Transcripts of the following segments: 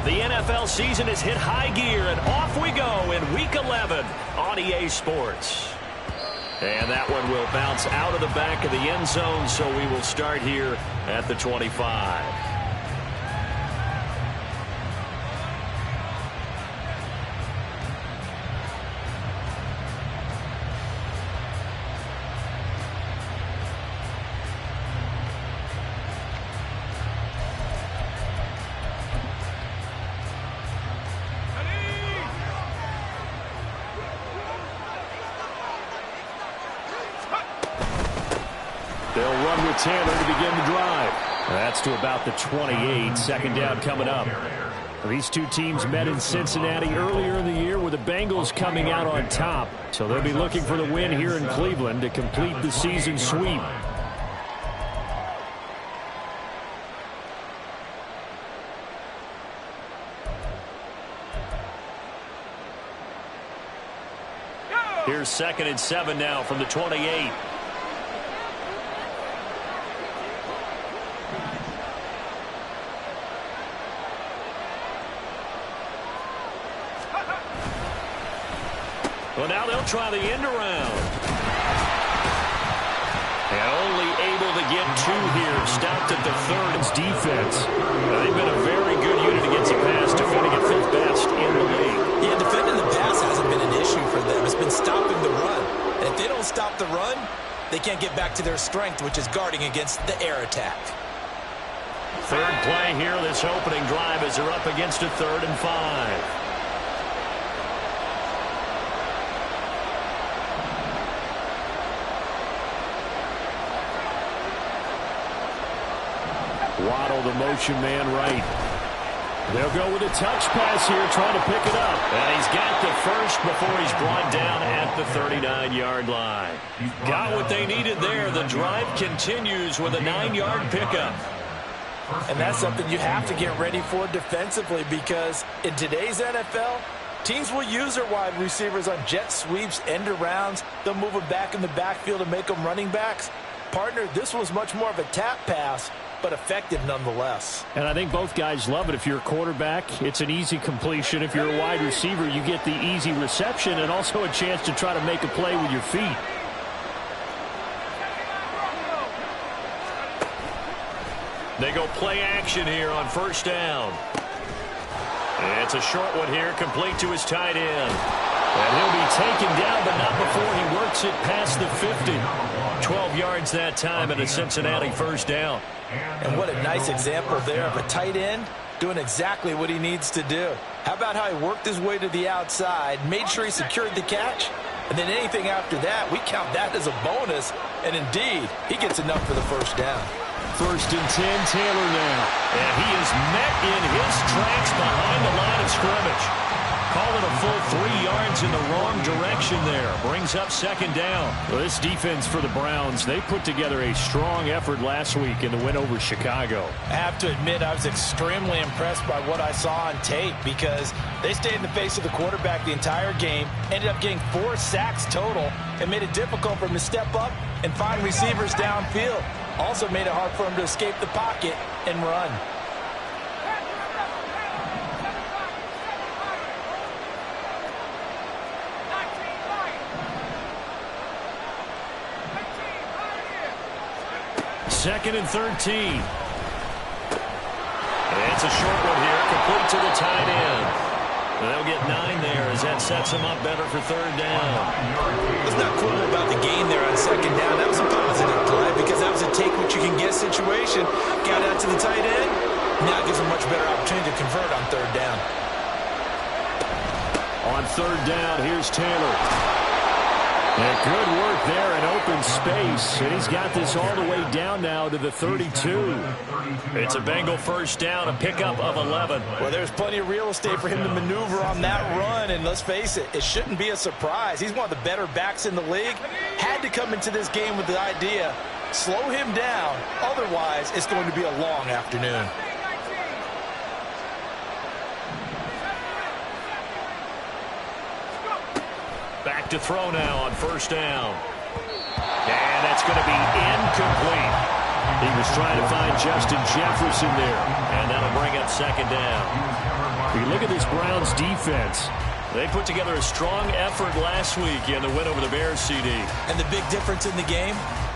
The NFL season has hit high gear, and off we go in Week 11 on EA Sports. And that one will bounce out of the back of the end zone, so we will start here at the 25. They'll run with Taylor to begin the drive. That's to about the 28. Second down coming up. These two teams met in Cincinnati earlier in the year with the Bengals coming out on top. So they'll be looking for the win here in Cleveland to complete the season sweep. Here's 2nd and 7 now from the 28. Well, now they'll try the end around. And only able to get 2 here. Stopped at the 3rd. Defense. They've been a very good unit against the pass, defending at 5th best in the league. Yeah, defending the pass hasn't been an issue for them. It's been stopping the run. And if they don't stop the run, they can't get back to their strength, which is guarding against the air attack. 3rd play here, this opening drive, as they're up against a 3rd and 5. Waddle, the motion man right. They'll go with a touch pass here, trying to pick it up. And he's got the first before he's brought down at the 39-yard line. Got what they needed there. The drive continues with a 9-yard pickup. And that's something you have to get ready for defensively, because in today's NFL, teams will use their wide receivers on jet sweeps, end arounds. They'll move them back in the backfield and make them running backs. Partner, this was much more of a tap pass, but effective nonetheless. And I think both guys love it. If you're a quarterback, it's an easy completion. If you're a wide receiver, you get the easy reception and also a chance to try to make a play with your feet. They go play action here on 1st down. It's a short one here, complete to his tight end. And he'll be taken down, but not before he works it past the 50. 12 yards that time and a Cincinnati 1st down. And what a nice example there of a tight end doing exactly what he needs to do. How about how he worked his way to the outside, made sure he secured the catch, and then anything after that, we count that as a bonus. And indeed, he gets enough for the 1st down. 1st and 10, Taylor now. And he is met in his tracks behind the line of scrimmage. Call it a full 3 yards in the wrong direction there. Brings up 2nd down. Well, this defense for the Browns, they put together a strong effort last week in the win over Chicago. I have to admit, I was extremely impressed by what I saw on tape, because they stayed in the face of the quarterback the entire game, ended up getting 4 sacks total, and made it difficult for him to step up and find receivers downfield. Also made it hard for him to escape the pocket and run. Second and 13. It's a short one here, complete to the tight end. They'll get 9 there as that sets them up better for 3rd down. What's not cool about the gain there on 2nd down, that was a positive play, because that was a take-what-you-can-get situation. Got out to the tight end. Now it gives them much better opportunity to convert on 3rd down. On 3rd down, here's Taylor. And good work there in open space. And he's got this all the way down now to the 32. It's a Bengal 1st down, a pickup of 11. Well, there's plenty of real estate for him to maneuver on that run. And let's face it, it shouldn't be a surprise. He's one of the better backs in the league. Had to come into this game with the idea, slow him down. Otherwise, it's going to be a long afternoon. Back to throw now on 1st down. And that's going to be incomplete. He was trying to find Justin Jefferson there, and that'll bring up second down. You look at this Browns defense. They put together a strong effort last week in the win over the Bears, CD. And the big difference in the game,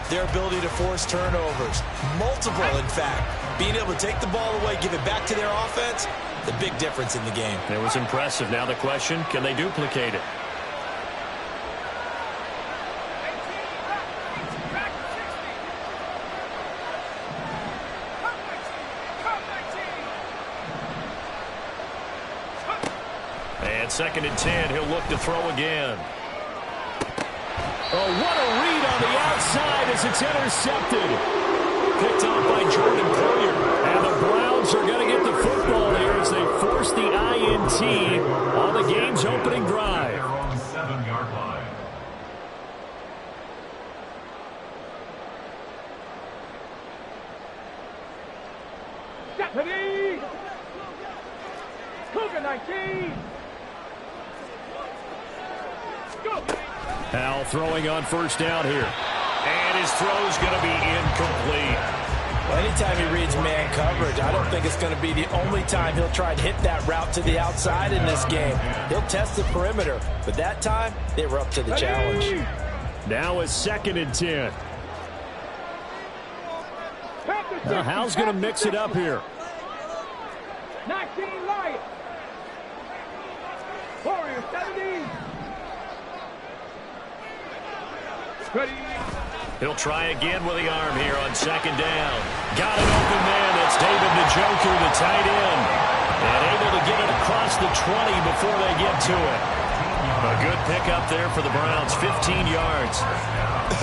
their ability to force turnovers. Multiple, in fact. Being able to take the ball away, give it back to their offense, the big difference in the game. It was impressive. Now the question, can they duplicate it? And 2nd and 10, he'll look to throw again. Oh, what a read on the outside as it's intercepted. Picked off by Jordan Poyer. And the Browns are going to get the football here as they force the INT on the game's opening drive. They're on the 7-yard line. Deputy! Cougar 19! Go! Hal throwing on first down here. And his throw's going to be incomplete. Well, anytime he reads man coverage, I don't think it's going to be the only time he'll try and hit that route to the outside in this game. He'll test the perimeter, but that time, they were up to the challenge. Now it's 2nd and 10. Now Hal's going to mix it up here. 19 Lions. Warriors 70. Ready. He'll try again with the arm here on 2nd down. Got an open man. That's David Njoku, the tight end. And able to get it across the 20 before they get to it. A good pickup there for the Browns, 15 yards.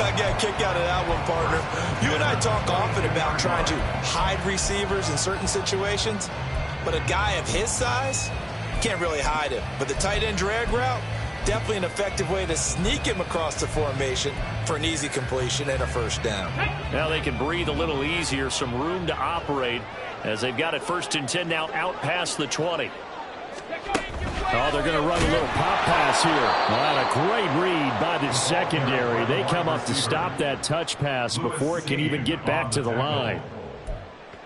I got a kick out of that one, partner. You and I talk often about trying to hide receivers in certain situations, but a guy of his size can't really hide him. But the tight end drag route, definitely an effective way to sneak him across the formation for an easy completion and a first down. Now they can breathe a little easier, some room to operate as they've got it 1st and 10 now out past the 20. Oh, they're going to run a little pop pass here. Well, a great read by the secondary. They come up to stop that touch pass before it can even get back to the line.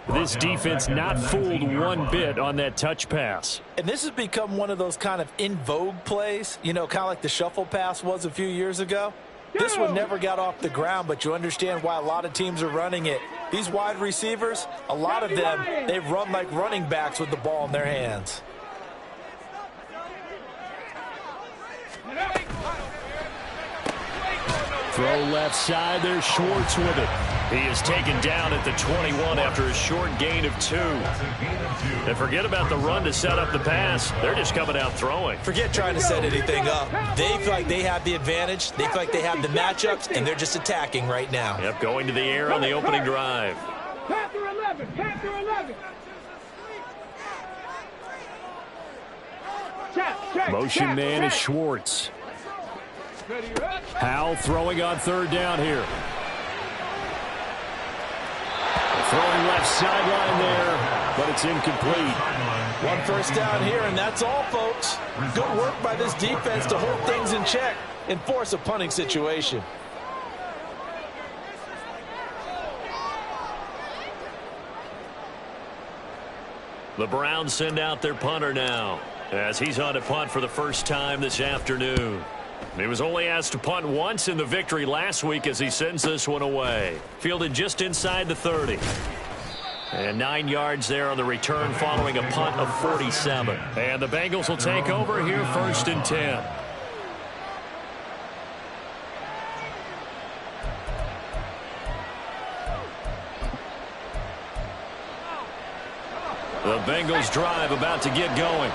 This defense not fooled one bit on that touch pass. And this has become one of those kind of in vogue plays, you know, kind of like the shuffle pass was a few years ago. This one never got off the ground, but you understand why a lot of teams are running it. These wide receivers, a lot of them, they run like running backs with the ball in their hands. Throw left side. There's Schwartz with it. He is taken down at the 21 after a short gain of 2. And forget about the run to set up the pass. They're just coming out throwing. Forget trying to set anything up. They feel like they have the advantage. They feel like they have the matchups, and they're just attacking right now. Yep, going to the air on the opening drive. Panther 11. Panther 11. Motion man is Schwartz. Hal throwing on 3rd down here. Throwing left sideline there, but it's incomplete. One first down here, and that's all, folks. Good work by this defense to hold things in check and force a punting situation. The Browns send out their punter now, as he's on to punt for the first time this afternoon. He was only asked to punt once in the victory last week as he sends this one away. Fielded just inside the 30. And 9 yards there on the return following a punt of 47. And the Bengals will take over here 1st and 10. The Bengals drive about to get going.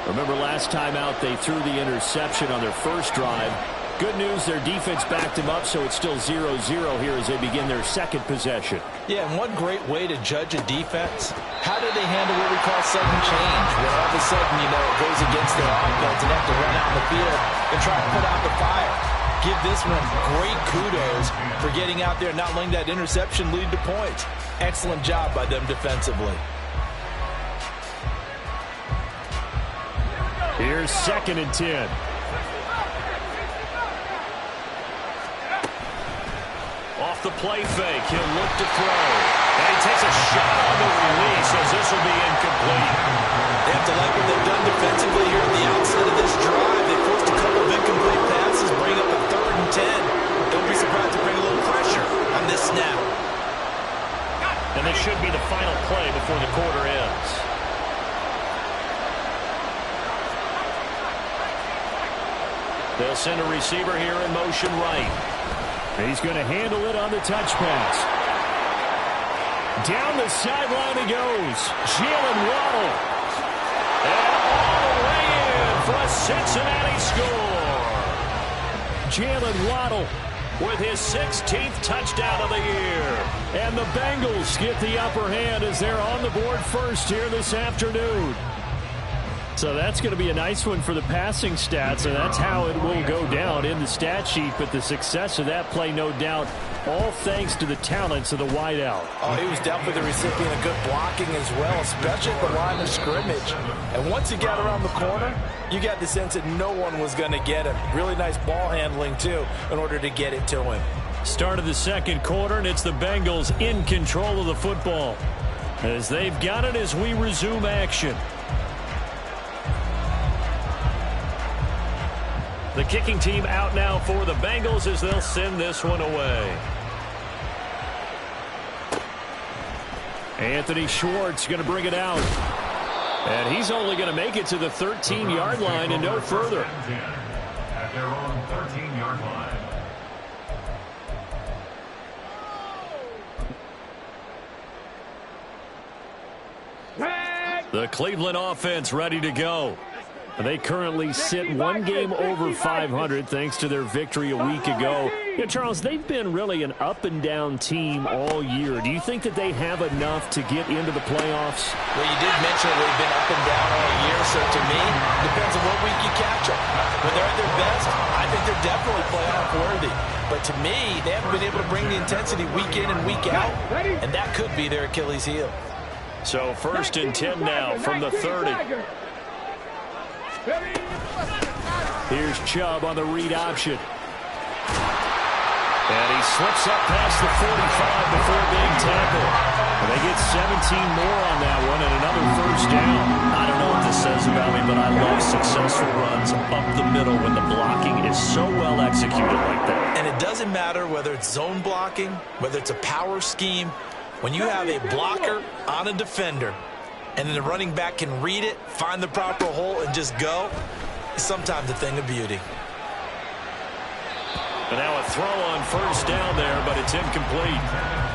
Remember last time out they threw the interception on their first drive. Good news, their defense backed them up, so it's still 0-0 here as they begin their second possession. Yeah, and one great way to judge a defense, how do they handle what we call sudden change, where all of a sudden, you know, it goes against their offense and they have to run out in the field and try to put out the fire. Give this one great kudos for getting out there and not letting that interception lead to points. Excellent job by them defensively. Here's 2nd and 10. Off the play fake. He'll look to throw. And he takes a shot on the release as this will be incomplete. They have to like what they've done defensively here at the outset of this drive. They forced a couple of incomplete passes, bring up a 3rd and 10. Don't be surprised to bring a little pressure on this snap. And this should be the final play before the quarter ends. They'll send a receiver here in motion right. He's going to handle it on the touch pass. Down the sideline he goes. Jalen Waddle. And all the way in for a Cincinnati score. Jalen Waddle with his 16th touchdown of the year. And the Bengals get the upper hand as they're on the board first here this afternoon. So that's going to be a nice one for the passing stats, and that's how it will go down in the stat sheet. But the success of that play, no doubt, all thanks to the talents of the wideout. Oh, he was definitely the recipient of good blocking as well, especially at the line of scrimmage. And once he got around the corner, you got the sense that no one was going to get him. Really nice ball handling, too, in order to get it to him. Start of the second quarter, and it's the Bengals in control of the football as they've got it as we resume action. The kicking team out now for the Bengals as they'll send this one away. Anthony Schwartz going to bring it out. And he's only going to make it to the 13-yard line and no further. At their own 13-yard line. The Cleveland offense ready to go. They currently sit one game over 500 thanks to their victory a week ago. Yeah, Charles, they've been really an up-and-down team all year. Do you think that they have enough to get into the playoffs? Well, you did mention they've been up and down all year, so to me, depends on what week you catch them. When they're at their best, I think they're definitely playoff-worthy. But to me, they haven't been able to bring the intensity week in and week out, and that could be their Achilles heel. So 1st and 10 now from the 30. Here's Chubb on the read option. And he slips up past the 45 before being tackled. And they get 17 more on that one and another 1st down. I don't know what this says about me, but I love successful runs up the middle when the blocking is so well executed like that. And it doesn't matter whether it's zone blocking, whether it's a power scheme. When you have a blocker on a defender, and then the running back can read it, find the proper hole, and just go, it's sometimes a thing of beauty. And now a throw on 1st down there, but it's incomplete.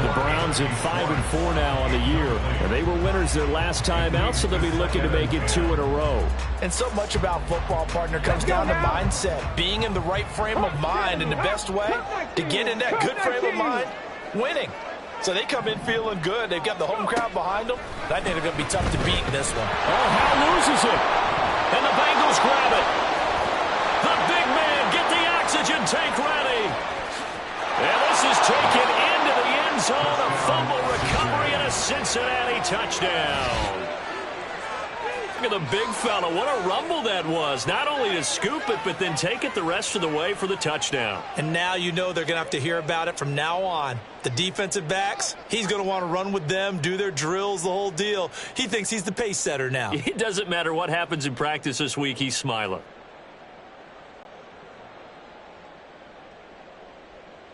The Browns at 5-4 now on the year. And they were winners their last time out, so they'll be looking to make it 2 in a row. And so much about football, partner, comes down to mindset. Being in the right frame of mind, and the best way to get in that good frame of mind, winning. So they come in feeling good. They've got the home crowd behind them. I think they're going to be tough to beat in this one. Oh, Howe loses it. And the Bengals grab it. The big man, get the oxygen tank ready. And this is taken into the end zone. A fumble recovery and a Cincinnati touchdown. Look at the big fella. What a rumble that was. Not only to scoop it, but then take it the rest of the way for the touchdown. And now you know they're going to have to hear about it from now on. The defensive backs, he's going to want to run with them, do their drills, the whole deal. He thinks he's the pace setter now. It doesn't matter what happens in practice this week. He's smiling.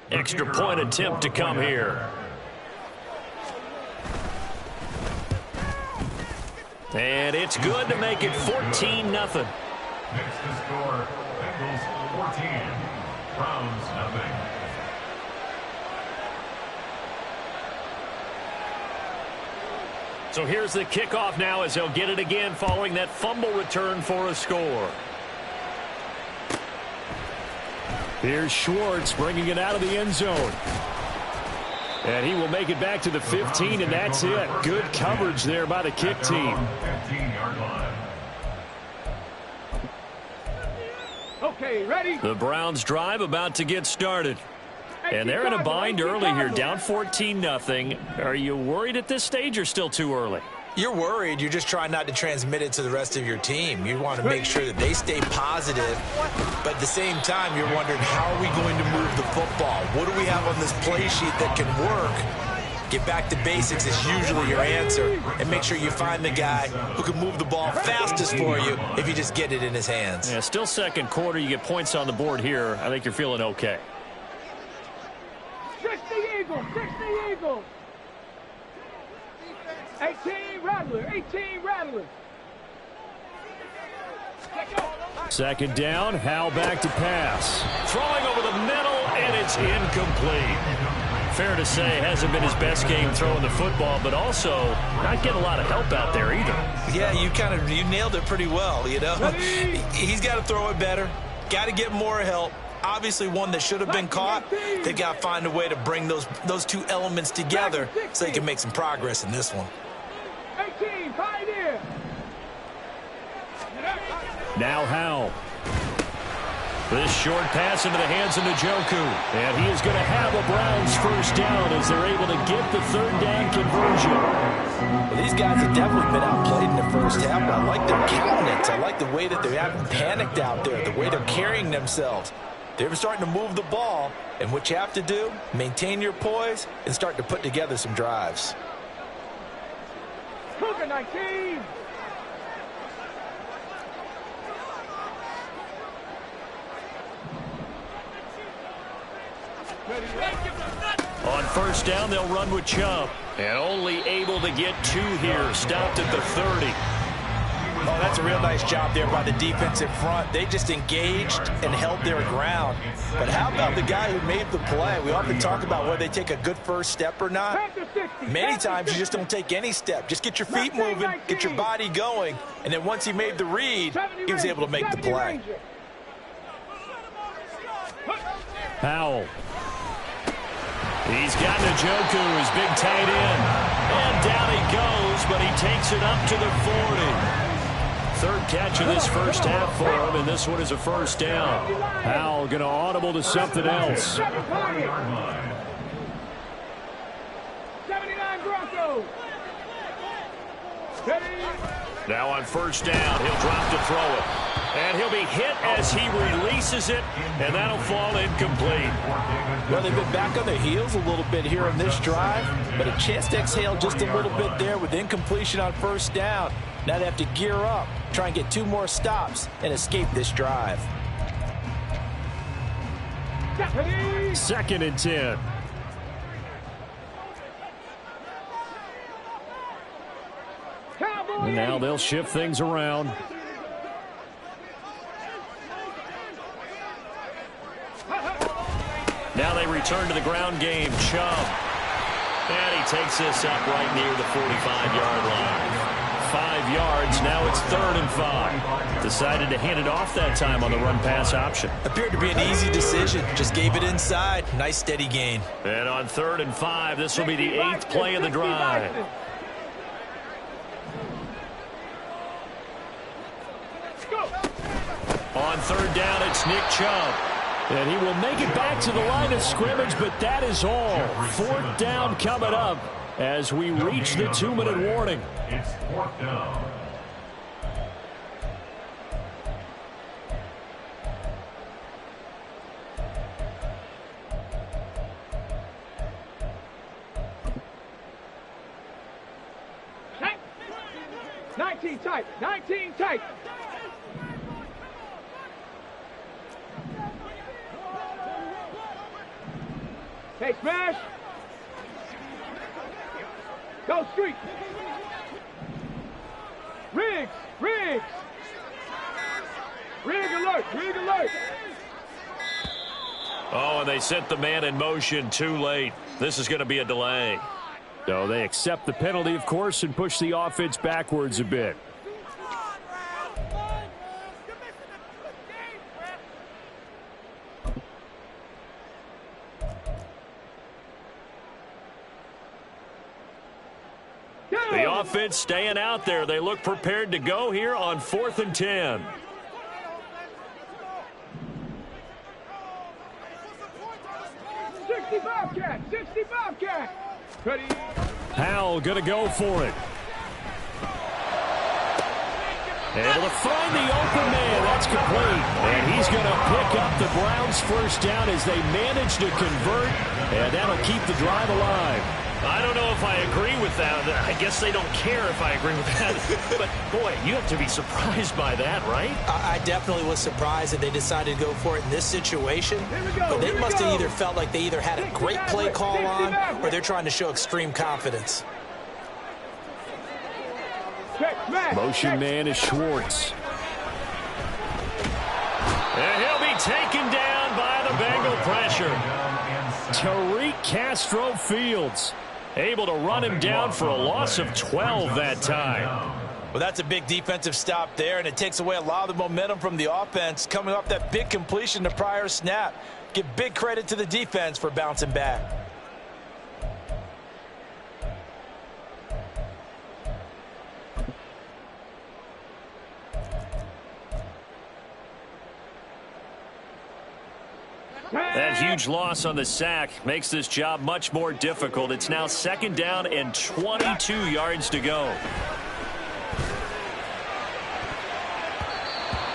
Extra point attempt to come here. And it's good to make it 14-0. Next to score, Bengals 14, Browns nothing. So here's the kickoff now as they'll get it again following that fumble return for a score. Here's Schwartz bringing it out of the end zone. And he will make it back to the 15, and that's it. Good coverage there by the kick team. 15-yard line. Okay, ready? The Browns drive about to get started. And they're in a bind early here, down 14-0. Are you worried at this stage or still too early? You're worried. You're just trying not to transmit it to the rest of your team. You want to make sure that they stay positive, but at the same time, you're wondering, how are we going to move the football? What do we have on this play sheet that can work? Get back to basics is usually your answer, and make sure you find the guy who can move the ball fastest for you if you just get it in his hands. Yeah, still second quarter. You get points on the board here. I think you're feeling okay. 60 Eagles, 60 Eagles. 18 Rattlers, 18 Rattlers. Second down, Howell back to pass. Throwing over the middle, and it's incomplete. Fair to say, hasn't been his best game throwing the football, but also not getting a lot of help out there either. Yeah, you nailed it pretty well, you know. He's got to throw it better, got to get more help. Obviously one that should have been caught. They've got to find a way to bring those two elements together so they can make some progress in this one. 18, Pioneer. Now Howell. This short pass into the hands of Njoku. And he is going to have a Browns first down as they're able to get the third down conversion. Well, these guys have definitely been outplayed in the first half, but I like their countenance. I like the way that they haven't panicked out there, the way they're carrying themselves. They're starting to move the ball, and what you have to do, maintain your poise and start to put together some drives. Cougar 19. On first down, they'll run with Chubb. And only able to get two here. Stopped at the 30. Oh, that's a real nice job there by the defensive front. They just engaged and held their ground. But how about the guy who made the play? We often talk about whether they take a good first step or not. Many times you just don't take any step. Just get your feet moving, get your body going, and then once he made the read, he was able to make the play. Howell. He's got Njoku, his big tight end. And down he goes, but he takes it up to the 40. Third catch of this first half for him, and this one is a first down. Howell going to audible to something else. 79 Broncos. Now on first down, he'll drop to throw it. And he'll be hit as he releases it, and that'll fall incomplete. Well, they've been back on their heels a little bit here on this drive, but a chance to exhale just a little bit there with incompletion on first down. Now they have to gear up, try and get two more stops, and escape this drive. Second and 10. And now they'll shift things around. Now they return to the ground game. Chubb. And he takes this up right near the 45-yard line. 5 yards. Now it's 3rd and 5. Decided to hand it off that time on the run-pass option. Appeared to be an easy decision. Just gave it inside. Nice steady gain. And on 3rd and 5, this will be the 8th play of the drive. On 3rd down, it's Nick Chubb. And he will make it back to the line of scrimmage, but that is all. 4th down coming up as we reach the 2-minute warning. It's 4th down. Tight. 19 tight. 19 tight. Hey, smash. Go street. Riggs. Riggs. Rig alert. Rig alert. Oh, and they sent the man in motion too late. This is going to be a delay. So they accept the penalty, of course, and push the offense backwards a bit. The offense staying out there. They look prepared to go here on 4th and 10. Cat. 60 Bobcat. Ready. Howell going to go for it. Able to find the open man. That's complete. And he's going to pick up the Browns' first down as they manage to convert. And that'll keep the drive alive. I don't know if I agree with that. I guess they don't care if I agree with that. But, boy, you have to be surprised by that, right? I definitely was surprised that they decided to go for it in this situation. But they must have either felt like they either had a great play call on or they're trying to show extreme confidence. Motion man is Schwartz. And he'll be taken down by the Bengal pressure. Tariq Castro-Fields able to run him down for a loss of 12 that time. Well, that's a big defensive stop there, and it takes away a lot of the momentum from the offense coming off that big completion the prior snap. Give big credit to the defense for bouncing back. That huge loss on the sack makes this job much more difficult. It's now 2nd down and 22 yards to go.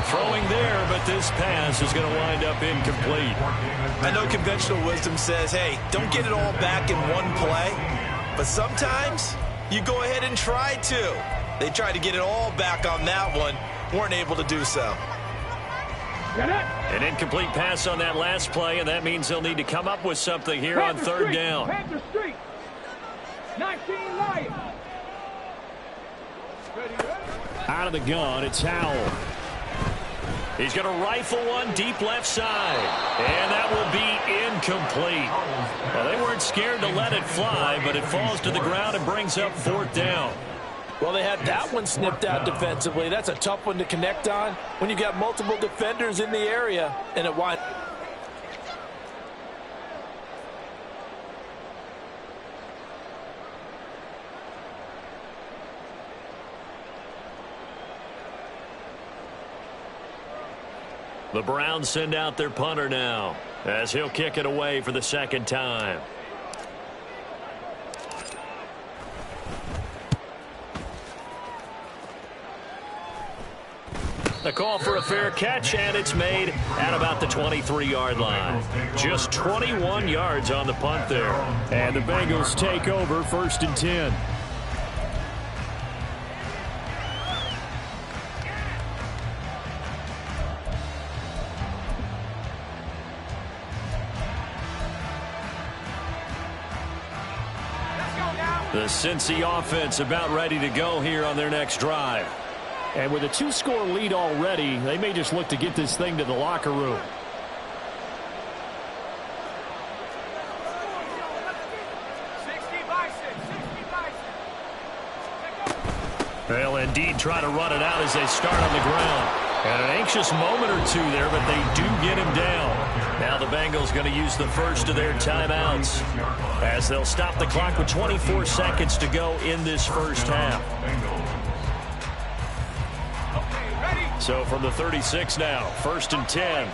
Throwing there, but this pass is going to wind up incomplete. I know conventional wisdom says, hey, don't get it all back in one play. But sometimes you go ahead and try to. They tried to get it all back on that one. Weren't able to do so. An incomplete pass on that last play, and that means they'll need to come up with something here on 3rd down. 19 Lions. Out of the gun, it's Howell. He's going to rifle one deep left side, and that will be incomplete. Well, they weren't scared to let it fly, but it falls to the ground and brings up 4th down. Well, they had that one snipped out defensively. That's a tough one to connect on when you got multiple defenders in the area, and it winds. The Browns send out their punter now as he'll kick it away for the 2nd time. The call for a fair catch, and it's made at about the 23-yard line. Just 21 yards on the punt there. And the Bengals take over 1st and 10. The Cincy offense about ready to go here on their next drive. And with a 2-score lead already, they may just look to get this thing to the locker room. They'll indeed try to run it out as they start on the ground. And an anxious moment or two there, but they do get him down. Now the Bengals going to use the first of their timeouts as they'll stop the clock with 24 seconds to go in this first half. So from the 36 now, 1st and 10.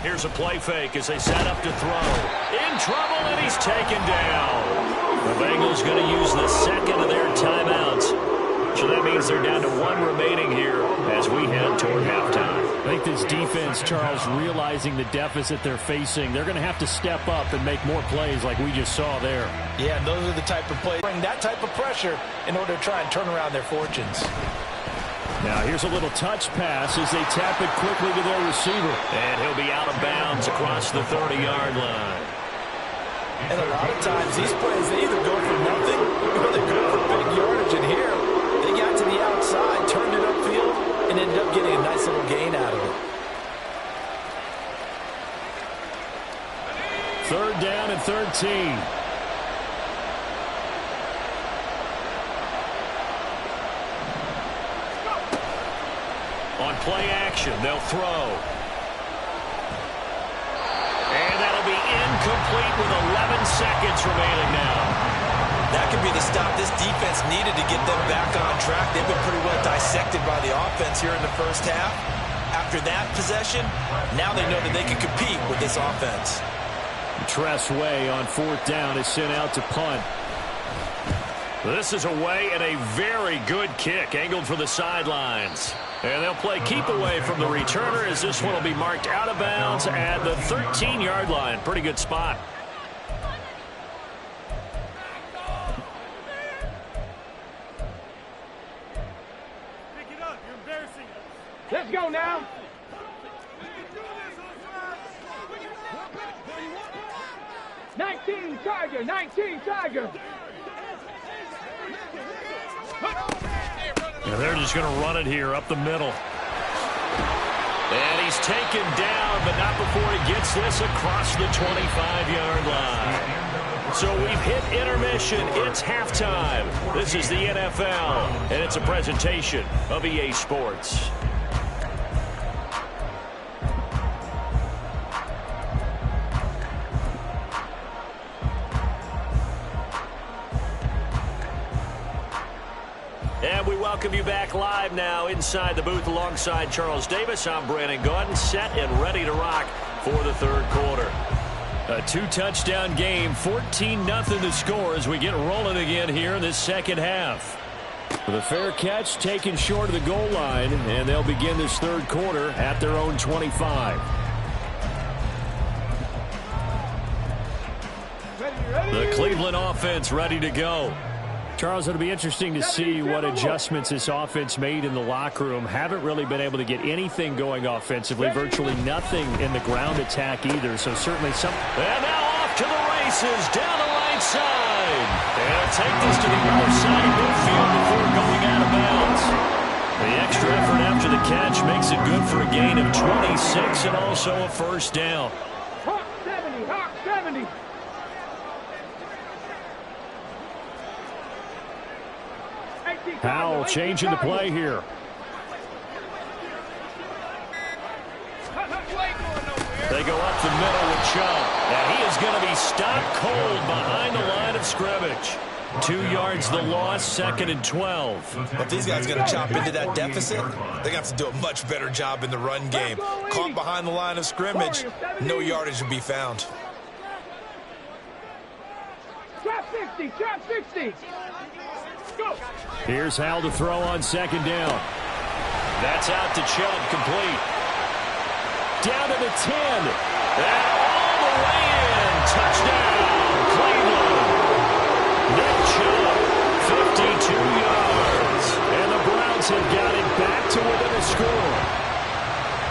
Here's a play fake as they set up to throw. In trouble, and he's taken down. The Bengals going to use the 2nd of their timeouts. So that means they're down to 1 remaining here as we head toward halftime. I think this defense, Charles, realizing the deficit they're facing, they're going to have to step up and make more plays like we just saw there. Yeah, and those are the type of plays bring that type of pressure in order to try and turn around their fortunes. Now here's a little touch pass as they tap it quickly to their receiver. And he'll be out of bounds across the 30-yard line. And a lot of times these plays, they either go for nothing or they go for big yardage. And here, they got to the outside, turned it upfield, and ended up getting a nice little gain out of it. 3rd down and 13. On play action, they'll throw. And that'll be incomplete with 11 seconds remaining now. That could be the stop this defense needed to get them back on track. They've been pretty well dissected by the offense here in the first half. After that possession, now they know that they can compete with this offense. Tress Way on 4th down is sent out to punt. This is away and a very good kick angled for the sidelines. And they'll play keep away from the returner as this one will be marked out of bounds at the 13-yard line. Pretty good spot. Let's go now. Nineteen Tiger. And they're just going to run it here up the middle. And he's taken down, but not before he gets this across the 25-yard line. So we've hit intermission. It's halftime. This is the NFL, and it's a presentation of EA Sports. And we welcome you back live now inside the booth alongside Charles Davis. I'm Brandon Gaudin, set and ready to rock for the third quarter. A two-touchdown game, 14-0 the score as we get rolling again here in this second half. With a fair catch taken short of the goal line, and they'll begin this third quarter at their own 25. The Cleveland offense ready to go. Charles, it'll be interesting to see what adjustments this offense made in the locker room. Haven't really been able to get anything going offensively, virtually nothing in the ground attack either, so certainly some. And now off to the races, down the right side. And take this to the other side of midfield before going out of bounds. The extra effort after the catch makes it good for a gain of 26 and also a first down. Hawk 70. Howell changing the play here. They go up the middle with Chubb. And he is going to be stopped cold behind the line of scrimmage. 2 yards the loss, 2nd and 12. If these guys are going to chop into that deficit, they're going to have to do a much better job in the run game. Caught behind the line of scrimmage, no yardage to be found. Trap 60. Go. Here's Howell to throw on second down. That's out to Chubb, complete. Down to the 10. And all the way in. Touchdown, Cleveland. Nick Chubb, 52 yards. And the Browns have got it back to within a score.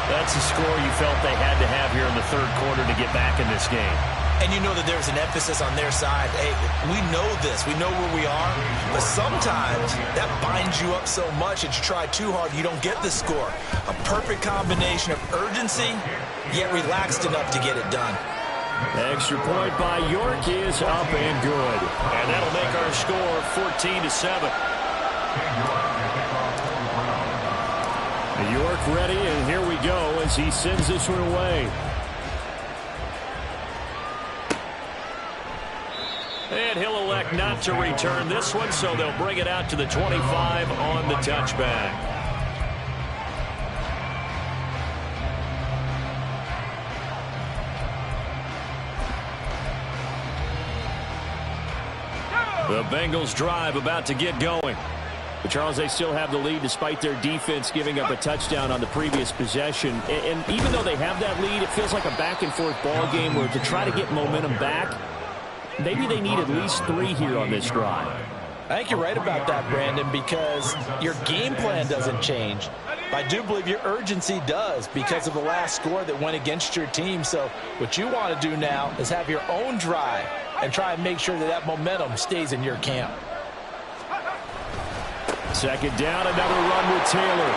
That's the score you felt they had to have here in the third quarter to get back in this game. And you know that there's an emphasis on their side. Hey, we know this. We know where we are. But sometimes that binds you up so much that you try too hard, you don't get the score. A perfect combination of urgency, yet relaxed enough to get it done. Extra point by York is up and good. And that'll make our score 14-7. York ready, and here we go as he sends this one away. And he'll elect not to return this one, so they'll bring it out to the 25 on the touchback. The Bengals drive about to get going. But Charles, they still have the lead despite their defense giving up a touchdown on the previous possession. And even though they have that lead, it feels like a back-and-forth ball game where to try to get momentum back, maybe they need at least 3 here on this drive. I think you're right about that, Brandon, because your game plan doesn't change. I do believe your urgency does because of the last score that went against your team. So what you want to do now is have your own drive and try and make sure that that momentum stays in your camp. Second down, another run with Taylor.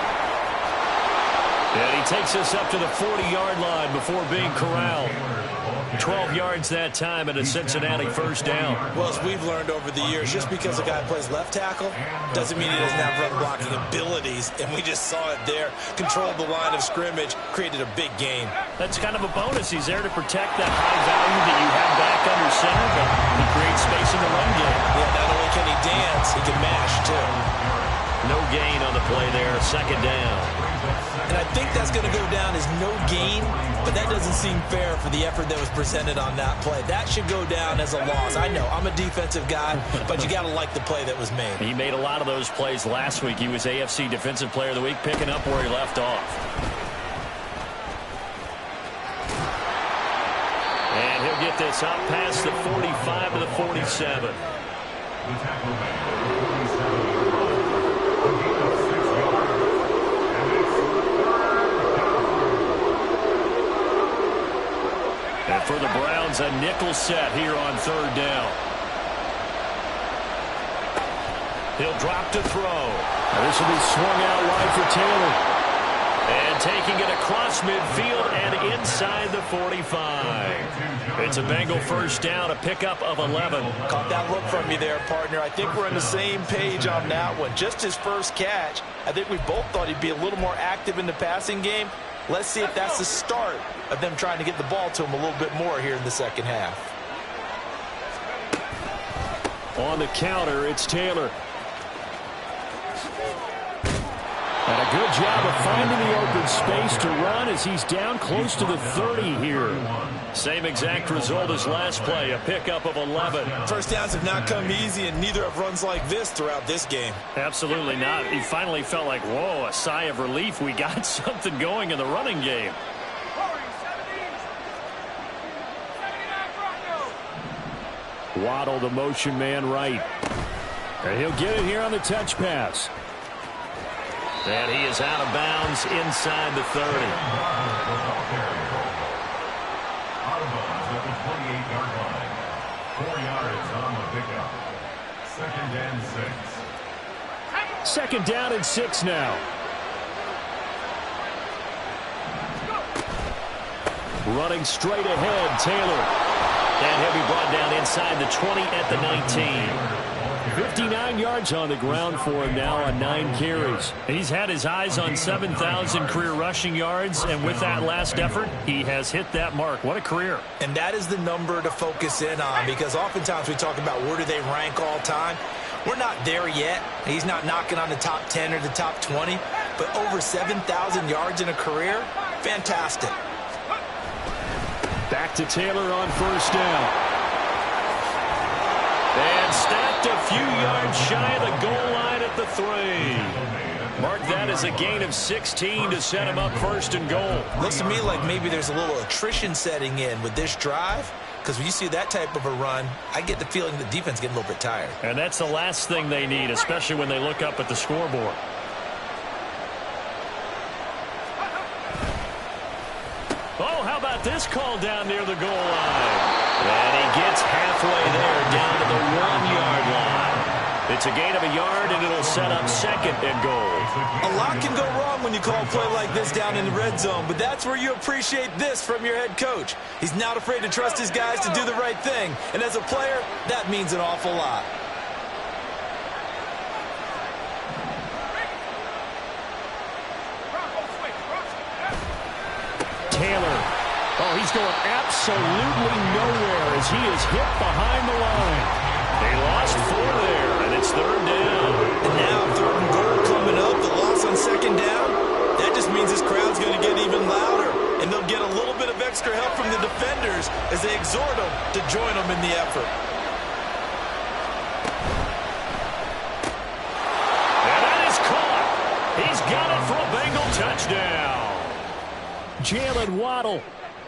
And he takes us up to the 40-yard line before being corralled. 12 yards that time and a Cincinnati first down. Well, as we've learned over the years, just because a guy plays left tackle doesn't mean he doesn't have run blocking abilities. And we just saw it there. Controlled the line of scrimmage, created a big gain. That's kind of a bonus. He's there to protect that high value that you have back under center, but he creates space in the run game. Yeah, not only can he dance, he can mash too. No gain on the play there, second down. And I think that's going to go down as no gain, but that doesn't seem fair for the effort that was presented on that play. That should go down as a loss. I know, I'm a defensive guy, but you got to like the play that was made. He made a lot of those plays last week. He was AFC Defensive Player of the Week, picking up where he left off. And he'll get this up past the 45 to the 47. The tackle man, 47. A gain of 6 yards. And it's third down. And for the Browns, a nickel set here on third down. He'll drop to throw. Now this will be swung out wide for Taylor. And taking it across midfield and inside the 45. It's a Bengal first down, a pickup of 11. Caught that look from you there, partner. I think we're on the same page on that one. Just his first catch, I think we both thought he'd be a little more active in the passing game. Let's see if that's the start of them trying to get the ball to him a little bit more here in the second half. On the counter, it's Taylor. And a good job of finding the open space to run as he's down close to the 30 here. Same exact result as last play, a pickup of 11. First downs have not come easy, and neither have runs like this throughout this game. Absolutely not. He finally felt like, whoa, a sigh of relief. We got something going in the running game. Waddle, the motion man right. And he'll get it here on the touch pass. And he is out of bounds inside the 30. Out of bounds at the 28-yard line. 4 yards on the pickup. Second and 6. Second down and 6 now. Running straight ahead, Taylor. And he'll be brought down inside the 20 at the 19. 59 yards on the ground for him now on 9 carries. He's had his eyes on 7,000 career rushing yards, and with that last effort, he has hit that mark. What a career. And that is the number to focus in on, because oftentimes we talk about where do they rank all time. We're not there yet. He's not knocking on the top 10 or the top 20, but over 7,000 yards in a career, fantastic. Back to Taylor on first down. And snapped a few yards shy of the goal line at the 3. Mark that as a gain of 16 to set him up first and goal. Looks to me like maybe there's a little attrition setting in with this drive, because when you see that type of a run, I get the feeling the defense getting a little bit tired. And that's the last thing they need, especially when they look up at the scoreboard. Oh, how about this call down near the goal line? And he gets halfway there, down to the 1-yard line. It's a gain of a yard, and it'll set up second and goal. A lot can go wrong when you call a play like this down in the red zone, but that's where you appreciate this from your head coach. He's not afraid to trust his guys to do the right thing, and as a player, that means an awful lot. Taylor. Oh, he's going absolutely nowhere as he is hit behind the line. They lost 4 there, and it's third down. And now third and goal coming up, the loss on second down. That just means this crowd's going to get even louder, and they'll get a little bit of extra help from the defenders as they exhort them to join them in the effort. And that is caught. He's got it for a Bengal touchdown. Jalen Waddle.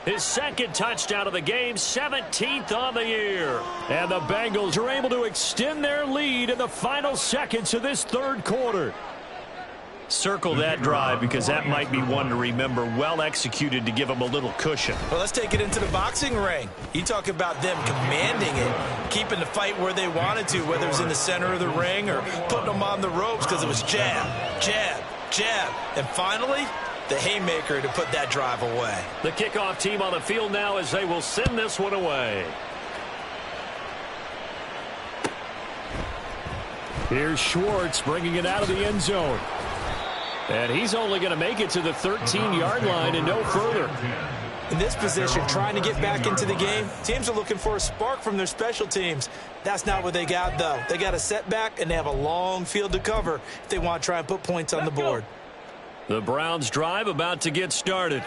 His second touchdown of the game, 17th on the year. And the Bengals are able to extend their lead in the final seconds of this third quarter. Circle that drive, because that might be one to remember. Well executed to give them a little cushion. Well, let's take it into the boxing ring. You talk about them commanding it, keeping the fight where they wanted to, whether it was in the center of the ring or putting them on the ropes, because it was jab, jab, jab. And finally, the haymaker to put that drive away. The kickoff team on the field now as they will send this one away. Here's Schwartz bringing it out of the end zone. And he's only going to make it to the 13-yard line and no further. In this position, trying to get back into the game, teams are looking for a spark from their special teams. That's not what they got, though. They got a setback, and they have a long field to cover if they want to try and put points on the board. The Browns drive about to get started.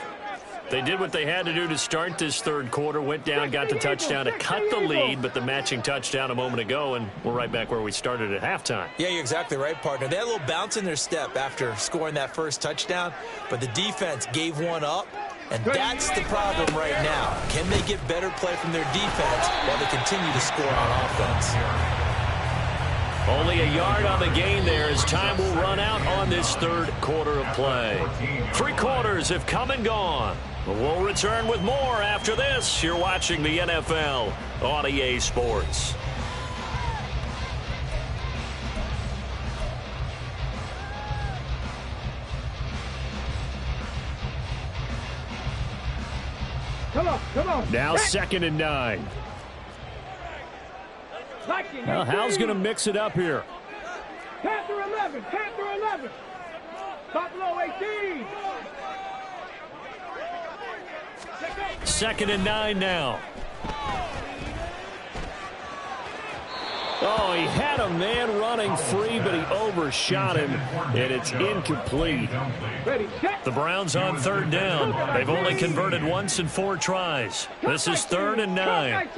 They did what they had to do to start this third quarter, went down, got the touchdown to cut the lead, but the matching touchdown a moment ago, and we're right back where we started at halftime. Yeah, you're exactly right, partner. They had a little bounce in their step after scoring that first touchdown, but the defense gave one up, and that's the problem right now. Can they get better play from their defense while they continue to score on offense? Only a yard on the gain there as time will run out on this third quarter of play. 3 quarters have come and gone. We'll return with more after this. You're watching the NFL on EA Sports. Come on. Now 2nd and 9. Now, Hal's going to mix it up here. Panther 11. Buffalo 18. 2nd and 9 now. Oh, he had a man running free, but he overshot him, and it's incomplete. The Browns on 3rd down. They've only converted once in 4 tries. This is 3rd and 9.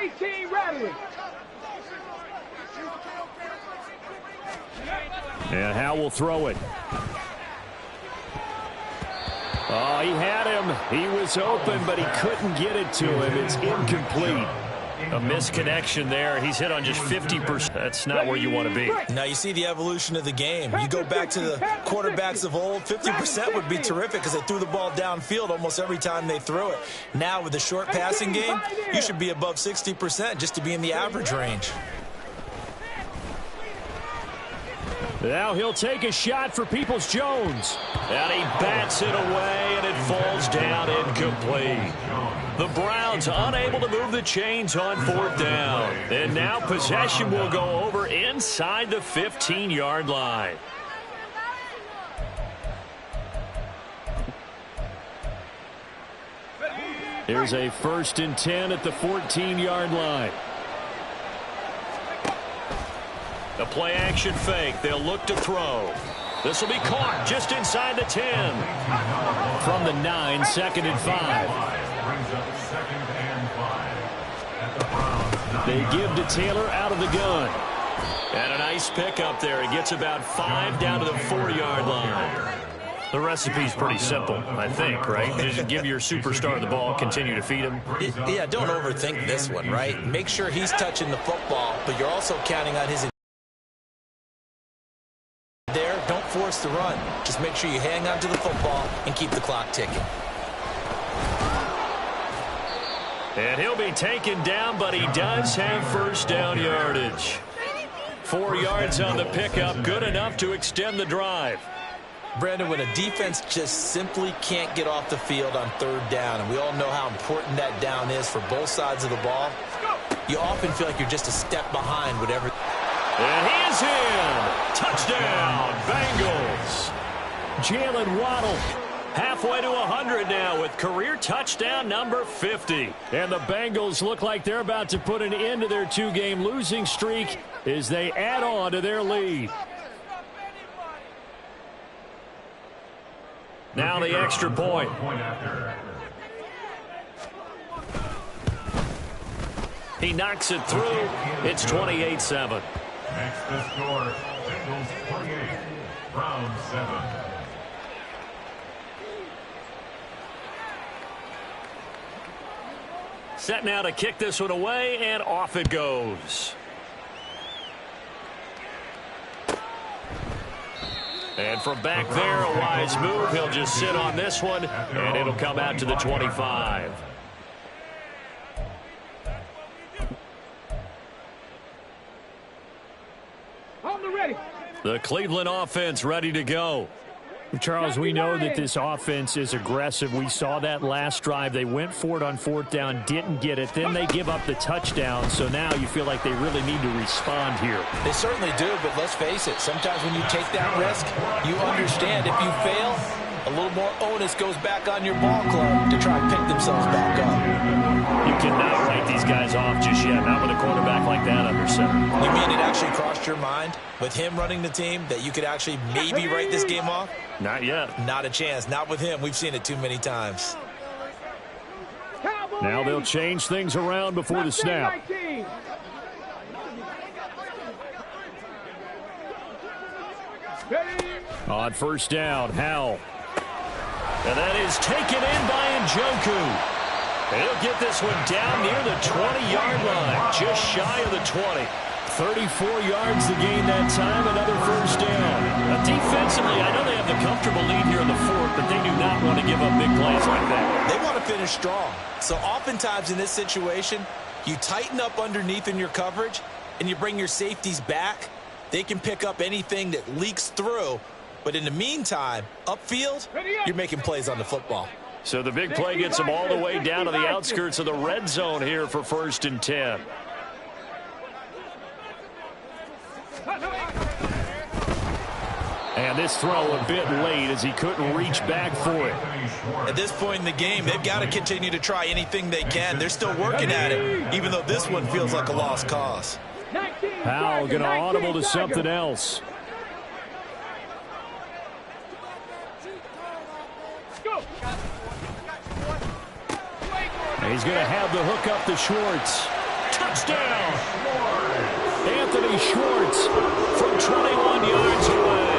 18 Rattler. And Hal will throw it. Oh, he had him. He was open, but he couldn't get it to him. It's incomplete. A misconnection there. He's hit on just 50%. That's not where you want to be. Now you see the evolution of the game. You go back to the quarterbacks of old, 50% would be terrific because they threw the ball downfield almost every time they threw it. Now with the short passing game, you should be above 60% just to be in the average range. Now he'll take a shot for Peoples-Jones. And he bats it away, and it falls down incomplete. The Browns unable to move the chains on 4th down. And now possession will go over inside the 15-yard line. Here's a 1st and 10 at the 14-yard line. The play-action fake. They'll look to throw. This will be caught just inside the 10. From the 9, 2nd and 5. They give to Taylor out of the gun. And a nice pickup there. He gets about 5 down to the 4-yard line. The recipe's pretty simple, I think, right? Just give your superstar the ball, continue to feed him. Yeah, don't overthink this one, right? Make sure he's touching the football, but you're also counting on his there. Don't force the run. Just make sure you hang on to the football and keep the clock ticking. And he'll be taken down, but he does have 1st down yardage. 4 yards on the pickup, good enough to extend the drive. Brandon, when a defense just simply can't get off the field on 3rd down, and we all know how important that down is for both sides of the ball, you often feel like you're just a step behind whatever. And he is in. Touchdown, Bengals. Jalen Waddle halfway to 100 now with career touchdown number 50. And the Bengals look like they're about to put an end to their 2-game losing streak as they add on to their lead. Now the extra point. He knocks it through. It's 28-7. Next to score, Bengals 28, Browns 7. Set now to kick this one away, and off it goes. And from back there, a wise move. He'll just sit on this one, and it'll come out to the 25. On the ready. The Cleveland offense ready to go. Charles, we know that this offense is aggressive. We saw that last drive. They went for it on fourth down, didn't get it. Then they give up the touchdown. So now you feel like they really need to respond here. They certainly do, but let's face it. Sometimes when you take that risk, you understand if you fail, a little more onus goes back on your ball club to try and pick themselves back up. You cannot write these guys off just yet, not with a quarterback like that under center. You mean it actually crossed your mind with him running the team that you could actually maybe write this game off? Not yet. Not a chance. Not with him. We've seen it too many times. Now they'll change things around before the snap. On first down, Howell. And that is taken in by Njoku. He'll get this one down near the 20-yard line, just shy of the 20. 34 yards to gain that time, another first down. Now, defensively, I know they have the comfortable lead here in the fourth, but they do not want to give up big plays like that. They want to finish strong. So oftentimes in this situation, you tighten up underneath in your coverage, and you bring your safeties back. They can pick up anything that leaks through. But in the meantime, upfield, you're making plays on the football. So the big play gets them all the way down to the outskirts of the red zone here for 1st and 10. And this throw a bit late as he couldn't reach back for it. At this point in the game, they've got to continue to try anything they can. They're still working at it, even though this one feels like a lost cause. Powell going to audible to something else. He's going to have the hook up to Schwartz. Touchdown! Anthony Schwartz from 21 yards away.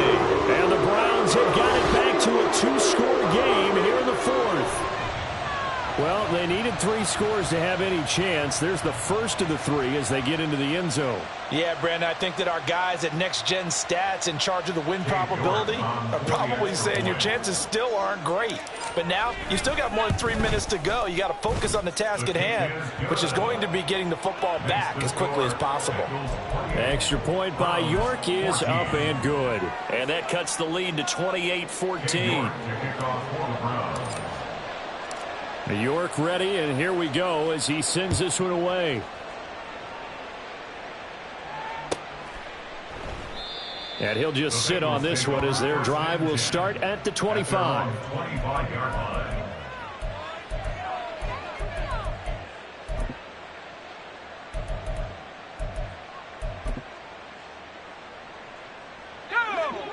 And the Browns have got it back to a 2-score game here in the fourth. Well, they needed 3 scores to have any chance. There's the first of the 3 as they get into the end zone. Yeah, Brandon, I think that our guys at Next Gen Stats in charge of the win probability are probably saying your chances still aren't great. But now, you still got more than 3 minutes to go. You got to focus on the task at hand, which is going to be getting the football back as quickly as possible. Extra point by York is up and good. And that cuts the lead to 28-14. York ready, and here we go as he sends this one away. And he'll just sit on this one as their drive will start at the 25.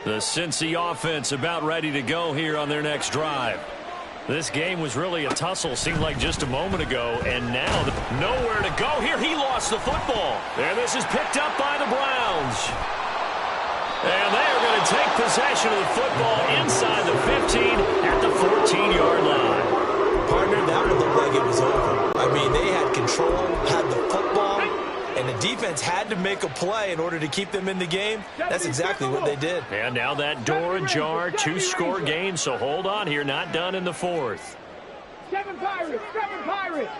The Cincy offense about ready to go here on their next drive. This game was really a tussle, seemed like just a moment ago, and now nowhere to go here. He lost the football. And this is picked up by the Browns. And they are going to take possession of the football inside the 15 at the 14-yard line. Partner, that would look like it was over. I mean, they had control, had the football, and the defense had to make a play in order to keep them in the game. That's exactly what they did. And now that door ajar, 2-score game, so hold on here, not done in the fourth. 7 Pirates, 7 Pirates.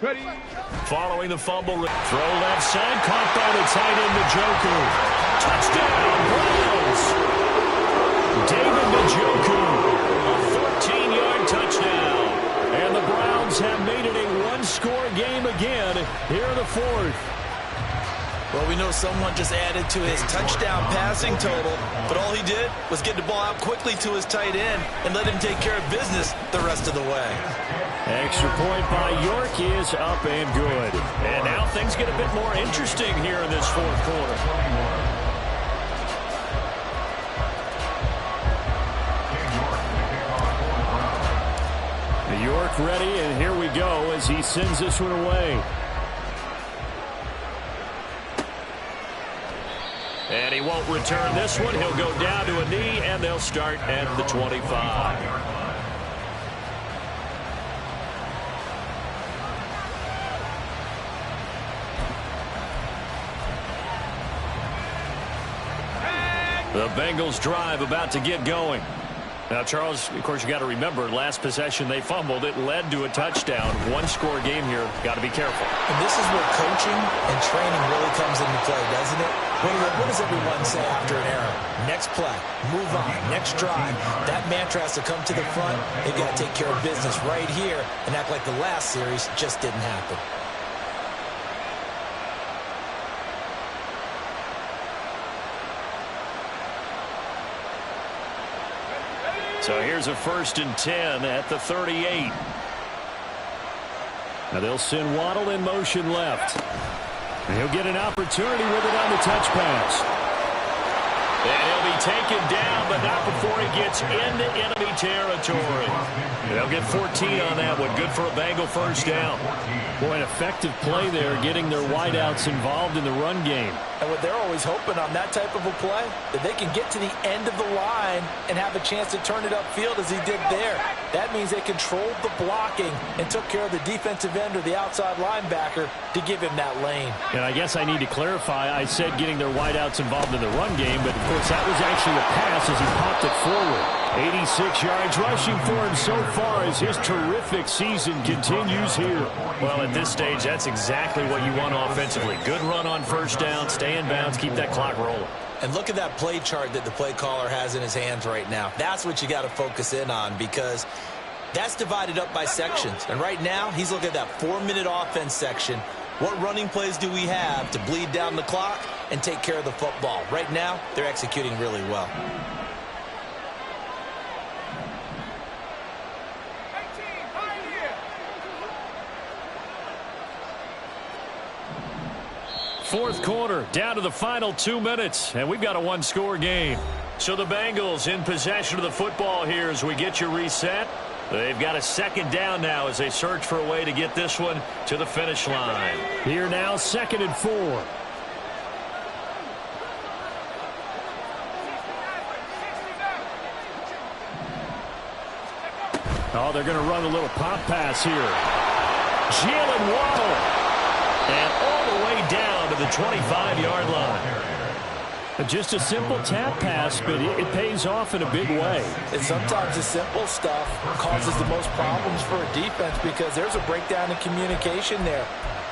Ready. Following the fumble, throw left side, caught by the tight end, Njoku. Touchdown, Browns! David Njoku, a 14-yard touchdown. And the Browns have made it a 1-score game again here in the fourth. Well, we know someone just added to his touchdown passing total, but all he did was get the ball out quickly to his tight end and let him take care of business the rest of the way. Extra point by York is up and good. And now things get a bit more interesting here in this fourth quarter. York ready, and here we go as he sends this one away. And he won't return this one. He'll go down to a knee, and they'll start at the 25. The Bengals drive about to get going. Now, Charles, of course, you got to remember, last possession they fumbled. It led to a touchdown. One-score game here. Got to be careful. And this is where coaching and training really comes into play, doesn't it? What does everyone say after an error? Next play, move on, next drive. That mantra has to come to the front. They've got to take care of business right here and act like the last series just didn't happen. So here's a 1st and 10 at the 38. Now they'll send Waddle in motion left. And he'll get an opportunity with it on the touch pass. And he'll be taken down, but not before he gets into enemy territory. They'll get 14 on that one. Good for a Bengal first down. Boy, an effective play there, getting their wideouts involved in the run game. And what they're always hoping on that type of a play, that they can get to the end of the line and have a chance to turn it upfield as he did there. That means they controlled the blocking and took care of the defensive end or the outside linebacker to give him that lane. And I guess I need to clarify, I said getting their wideouts involved in the run game, but of course that was actually a pass as he popped it forward. 86 yards rushing for him so far as his terrific season continues here. Well, at this stage, that's exactly what you want offensively. Good run on first down, stay in bounds, keep that clock rolling. And look at that play chart that the play caller has in his hands right now. That's what you got to focus in on, because that's divided up by sections. And right now, he's looking at that 4-minute offense section. What running plays do we have to bleed down the clock and take care of the football? Right now, they're executing really well. Fourth quarter, down to the final 2 minutes, and we've got a one-score game. So the Bengals in possession of the football here as we get you reset. They've got a 2nd down now as they search for a way to get this one to the finish line. Here now, 2nd and 4. Oh, they're going to run a little pop pass here. Jalen Waddle. And all the way down to the 25-yard line. Just a simple tap pass, but it pays off in a big way. And sometimes the simple stuff causes the most problems for a defense because there's a breakdown in communication there.